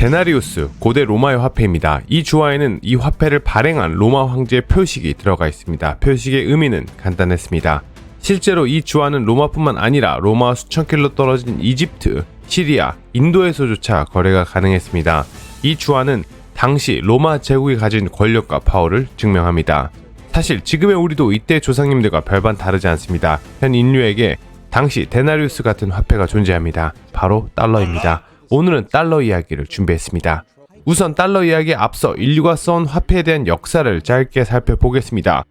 데나리우스, 고대 로마의 화폐입니다. 이 주화에는 이 화폐를 발행한 로마 황제의 표식이 들어가 있습니다. 표식의 의미는 간단했습니다. 실제로 이 주화는 로마뿐만 아니라 로마와 수천 킬로 떨어진 이집트, 시리아, 인도에서조차 거래가 가능했습니다. 이 주화는 당시 로마 제국이 가진 권력과 파워를 증명합니다. 사실 지금의 우리도 이때 조상님들과 별반 다르지 않습니다. 현 인류에게 당시 데나리우스 같은 화폐가 존재합니다. 바로 달러입니다. 오늘은 달러 이야기를 준비했습니다. 우선 달러 이야기에 앞서 인류가 써온 화폐에 대한 역사를 짧게 살펴보겠습니다.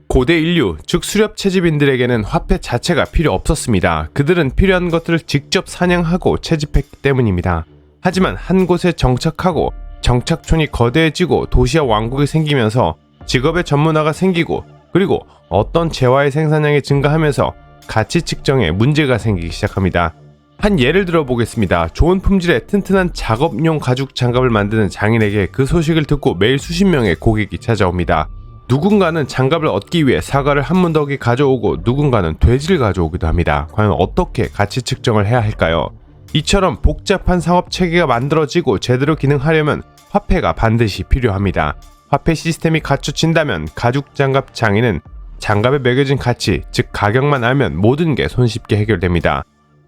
고대 인류, 즉 수렵 채집인들에게는 화폐 자체가 필요 없었습니다. 그들은 필요한 것들을 직접 사냥하고 채집했기 때문입니다. 하지만 한 곳에 정착하고 정착촌이 거대해지고 도시와 왕국이 생기면서 직업의 전문화가 생기고 그리고 어떤 재화의 생산량이 증가하면서 가치 측정에 문제가 생기기 시작합니다. 한 예를 들어 보겠습니다. 좋은 품질의 튼튼한 작업용 가죽 장갑을 만드는 장인에게 그 소식을 듣고 매일 수십 명의 고객이 찾아옵니다. 누군가는 장갑을 얻기 위해 사과를 한 문더기 가져오고 누군가는 돼지를 가져오기도 합니다. 과연 어떻게 가치 측정을 해야 할까요? 이처럼 복잡한 상업 체계가 만들어지고 제대로 기능하려면 화폐가 반드시 필요합니다. 화폐 시스템이 갖춰진다면 가죽 장갑 장인은 장갑에 매겨진 가치, 즉 가격만 알면 모든 게 손쉽게 해결됩니다.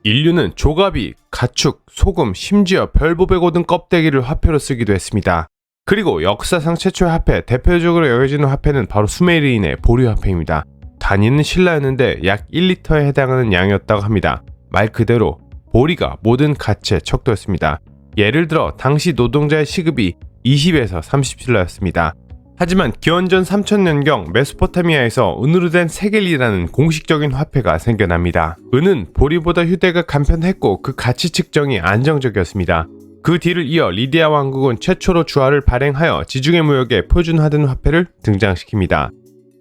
인류는 조가비, 가축, 소금, 심지어 별보배고 등 껍데기를 화폐로 쓰기도 했습니다. 그리고 역사상 최초의 화폐, 대표적으로 여겨지는 화폐는 바로 수메르인의 보리화폐입니다. 단위는 신라였는데 약 1리터에 해당하는 양이었다고 합니다. 말 그대로 보리가 모든 가치의 척도였습니다. 예를 들어 당시 노동자의 시급이 20에서 30신라였습니다. 하지만 기원전 3000년경 메소포타미아에서 은으로 된 세겔이라는 공식적인 화폐가 생겨납니다. 은은 보리보다 휴대가 간편했고 그 가치 측정이 안정적이었습니다. 그 뒤를 이어 리디아 왕국은 최초로 주화를 발행하여 지중해 무역에 표준화된 화폐를 등장시킵니다.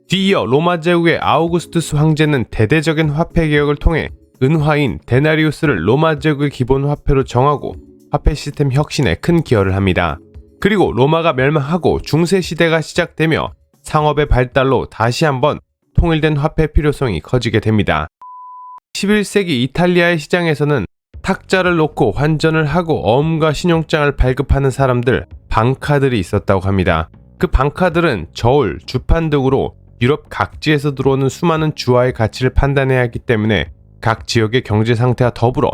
뒤이어 로마 제국의 아우구스투스 황제는 대대적인 화폐 개혁을 통해 은화인 데나리우스를 로마 제국의 기본 화폐로 정하고 화폐 시스템 혁신에 큰 기여를 합니다. 그리고 로마가 멸망하고 중세 시대가 시작되며 상업의 발달로 다시 한번 통일된 화폐 필요성이 커지게 됩니다. 11세기 이탈리아의 시장에서는 탁자를 놓고 환전을 하고 어음과 신용장을 발급하는 사람들, 방카들이 있었다고 합니다. 그 방카들은 저울, 주판 등으로 유럽 각지에서 들어오는 수많은 주화의 가치를 판단해야 하기 때문에 각 지역의 경제 상태와 더불어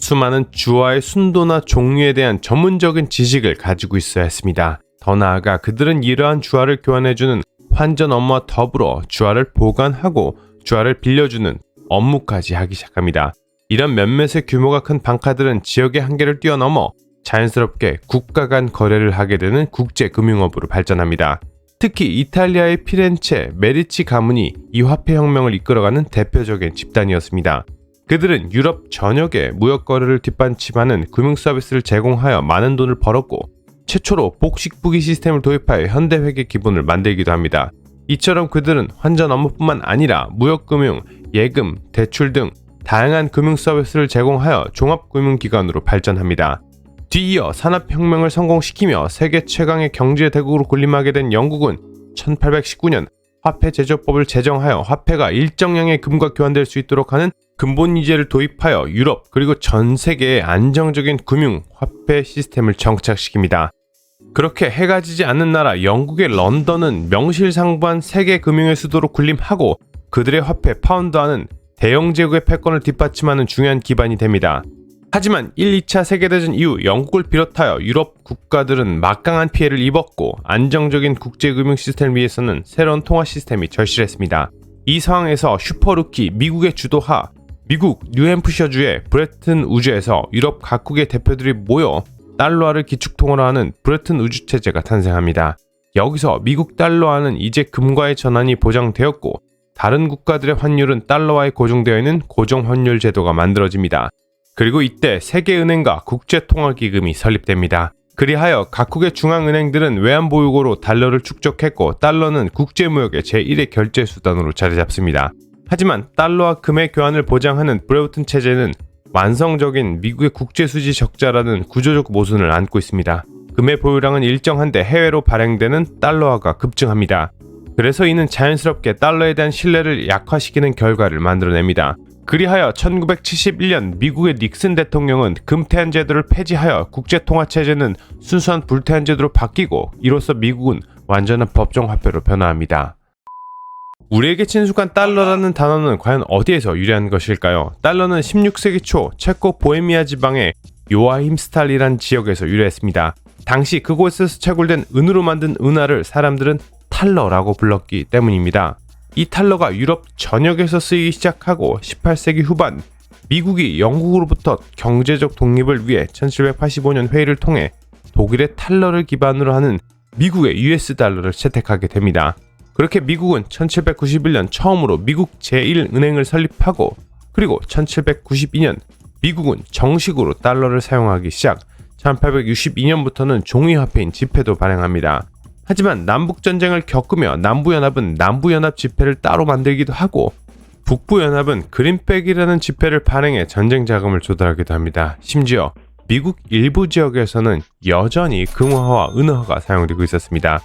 수많은 주화의 순도나 종류에 대한 전문적인 지식을 가지고 있어야 했습니다. 더 나아가 그들은 이러한 주화를 교환해주는 환전 업무와 더불어 주화를 보관하고 주화를 빌려주는 업무까지 하기 시작합니다. 이런 몇몇의 규모가 큰 방카들은 지역의 한계를 뛰어넘어 자연스럽게 국가 간 거래를 하게 되는 국제금융업으로 발전합니다. 특히 이탈리아의 피렌체, 메디치 가문이 이 화폐혁명을 이끌어가는 대표적인 집단이었습니다. 그들은 유럽 전역에 무역 거래를 뒷받침하는 금융 서비스를 제공하여 많은 돈을 벌었고 최초로 복식부기 시스템을 도입하여 현대회계 기본을 만들기도 합니다. 이처럼 그들은 환전 업무뿐만 아니라 무역금융, 예금, 대출 등 다양한 금융 서비스를 제공하여 종합금융기관으로 발전합니다. 뒤이어 산업혁명을 성공시키며 세계 최강의 경제 대국으로 군림하게 된 영국은 1819년 화폐 제조법을 제정하여 화폐가 일정량의 금과 교환될 수 있도록 하는 근본이제를 도입하여 유럽 그리고 전 세계에 안정적인 금융, 화폐 시스템을 정착시킵니다. 그렇게 해가 지지 않는 나라 영국의 런던은 명실상부한 세계 금융의 수도로 군림하고 그들의 화폐 파운드화는 대영 제국의 패권을 뒷받침하는 중요한 기반이 됩니다. 하지만 1, 2차 세계대전 이후 영국을 비롯하여 유럽 국가들은 막강한 피해를 입었고 안정적인 국제금융 시스템을 위해서는 새로운 통화 시스템이 절실했습니다. 이 상황에서 슈퍼루키 미국의 주도하 미국 뉴햄프셔주의 브레튼 우주에서 유럽 각국의 대표들이 모여 달러화를 기축통화로 하는 브레튼 우주 체제가 탄생합니다. 여기서 미국 달러화는 이제 금과의 전환이 보장되었고 다른 국가들의 환율은 달러화에 고정되어 있는 고정 환율 제도가 만들어집니다. 그리고 이때 세계은행과 국제통화기금이 설립됩니다. 그리하여 각국의 중앙은행들은 외환보유고로 달러를 축적했고 달러는 국제무역의 제1의 결제수단으로 자리잡습니다. 하지만 달러와 금의 교환을 보장하는 브레튼 체제는 완성적인 미국의 국제수지 적자라는 구조적 모순을 안고 있습니다. 금의 보유량은 일정한데 해외로 발행되는 달러화가 급증합니다. 그래서 이는 자연스럽게 달러에 대한 신뢰를 약화시키는 결과를 만들어냅니다. 그리하여 1971년 미국의 닉슨 대통령은 금태한 제도를 폐지하여 국제통화체제는 순수한 불태한 제도로 바뀌고, 이로써 미국은 완전한 법정 화폐로 변화합니다. 우리에게 친숙한 달러라는 단어는 과연 어디에서 유래한 것일까요? 달러는 16세기 초 체코 보헤미아 지방의 요아힘스탈이란 지역에서 유래했습니다. 당시 그곳에서 채굴된 은으로 만든 은화를 사람들은 탈러라고 불렀기 때문입니다. 이 탈러가 유럽 전역에서 쓰이기 시작하고 18세기 후반 미국이 영국으로부터 경제적 독립을 위해 1785년 회의를 통해 독일의 탈러를 기반으로 하는 미국의 US 달러를 채택하게 됩니다. 그렇게 미국은 1791년 처음으로 미국 제1은행을 설립하고, 그리고 1792년 미국은 정식으로 달러를 사용하기 시작, 1862년부터는 종이화폐인 지폐도 발행합니다. 하지만 남북전쟁을 겪으며 남부연합은 남부연합 지폐를 따로 만들기도 하고, 북부연합은 그린백이라는 지폐를 발행해 전쟁 자금을 조달하기도 합니다. 심지어 미국 일부 지역에서는 여전히 금화와 은화가 사용되고 있었습니다.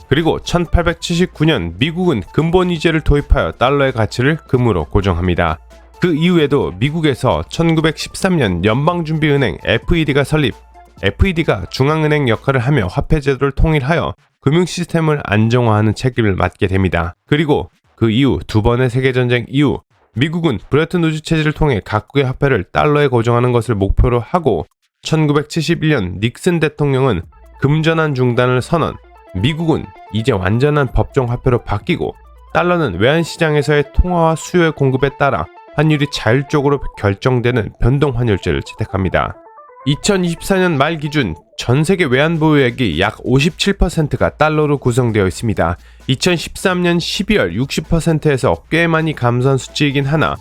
그리고 1879년 미국은 근본위제를 도입하여 달러의 가치를 금으로 고정합니다. 그 이후에도 미국에서 1913년 연방준비은행 FED가 설립, FED가 중앙은행 역할을 하며 화폐 제도를 통일하여 금융 시스템을 안정화하는 책임을 맡게 됩니다. 그리고 그 이후 두 번의 세계전쟁 이후 미국은 브레튼 우즈 체제를 통해 각국의 화폐를 달러에 고정하는 것을 목표로 하고, 1971년 닉슨 대통령은 금전환 중단을 선언, 미국은 이제 완전한 법정 화폐로 바뀌고, 달러는 외환시장에서의 통화와 수요의 공급에 따라 환율이 자율적으로 결정되는 변동 환율제를 채택합니다. 2024년 말 기준 전 세계 외환 보유액이 약 57%가 달러로 구성되어 있습니다. 2013년 12월 60%에서 꽤 많이 감소한 수치이긴 하나,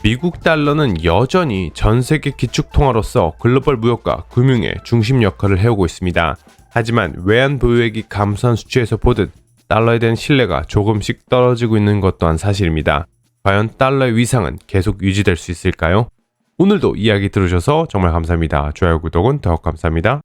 미국 달러는 여전히 전 세계 기축통화로서 글로벌 무역과 금융의 중심 역할을 해오고 있습니다. 하지만 외환 보유액이 감소한 수치에서 보듯 달러에 대한 신뢰가 조금씩 떨어지고 있는 것 또한 사실입니다. 과연 달러의 위상은 계속 유지될 수 있을까요? 오늘도 이야기 들으셔서 정말 감사합니다. 좋아요, 구독은 더욱 감사합니다.